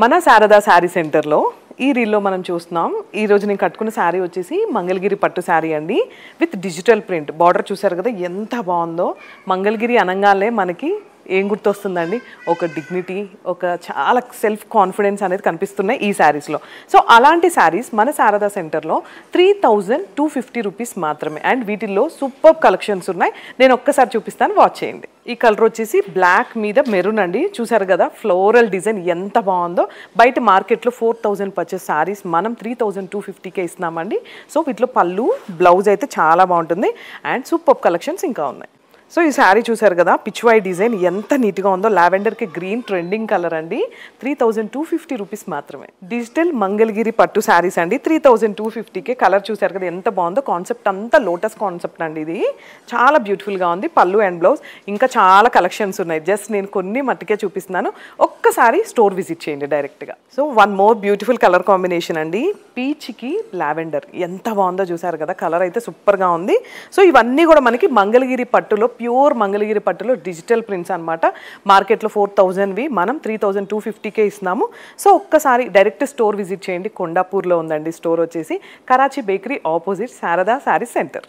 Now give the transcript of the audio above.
మన శారదా శారీ సెంటర్లో ఈ రీల్లో మనం చూస్తున్నాం. ఈ రోజు నేను కట్టుకున్న శారీ వచ్చేసి మంగళగిరి పట్టు శారీ అండి, విత్ డిజిటల్ ప్రింట్. బార్డర్ చూసారు కదా ఎంత బాగుందో. మంగళగిరి అనగానే మనకి ఏం గుర్తొస్తుందండి? ఒక డిగ్నిటీ, ఒక చాలా సెల్ఫ్ కాన్ఫిడెన్స్ అనేది కనిపిస్తున్నాయి ఈ శారీస్లో. సో అలాంటి శారీస్ మన శారదా సెంటర్లో 3250 రూపీస్ మాత్రమే. అండ్ వీటిల్లో సూపర్ కలెక్షన్స్ ఉన్నాయి. నేను ఒక్కసారి చూపిస్తాను, వాచ్ చేయండి. ఈ కలర్ వచ్చేసి బ్లాక్ మీద మెరూన్ అండి. చూసారు కదా ఫ్లోరల్ డిజైన్ ఎంత బాగుందో. బయట మార్కెట్లో 4000 పర్చేస్ శారీస్ మనం 3250కే ఇస్తున్నామండి. సో వీటిలో పళ్ళు, బ్లౌజ్ అయితే చాలా బాగుంటుంది. అండ్ సూపర్ కలెక్షన్స్ ఇంకా ఉన్నాయి. సో ఈ శారీ చూసారు కదా, పిచ్వై డిజైన్ ఎంత నీట్గా ఉందో. లావెండర్కి గ్రీన్ ట్రెండింగ్ కలర్ అండి. 3250 రూపీస్ మాత్రమే. డిజిటల్ మంగళగిరి పట్టు శారీస్ అండి, 3250కే. కలర్ చూసారు కదా ఎంత బాగుందో. కాన్సెప్ట్ అంతా లోటస్ కాన్సెప్ట్ అండి. ఇది చాలా బ్యూటిఫుల్గా ఉంది. పళ్ళు అండ్ బ్లౌజ్. ఇంకా చాలా కలెక్షన్స్ ఉన్నాయి. జస్ట్ నేను కొన్ని మట్టుకే చూపిస్తున్నాను. ఒక్కసారి స్టోర్ విజిట్ చేయండి డైరెక్ట్గా. So one more beautiful colour combination అండి, పీచ్కి లావెండర్. ఎంత బాగుందో చూసారు కదా, కలర్ అయితే సూపర్గా ఉంది. సో ఇవన్నీ కూడా మనకి మంగళగిరి పట్టులో, ప్యూర్ మంగళగిరి పట్టులో డిజిటల్ ప్రింట్స్ అనమాట. మార్కెట్లో 4000వి మనం 3250కే ఇస్తున్నాము. సో ఒక్కసారి డైరెక్ట్ స్టోర్ విజిట్ చేయండి. కొండాపూర్లో ఉందండి స్టోర్ వచ్చేసి. Karachi bakery opposite Sharada sari centre.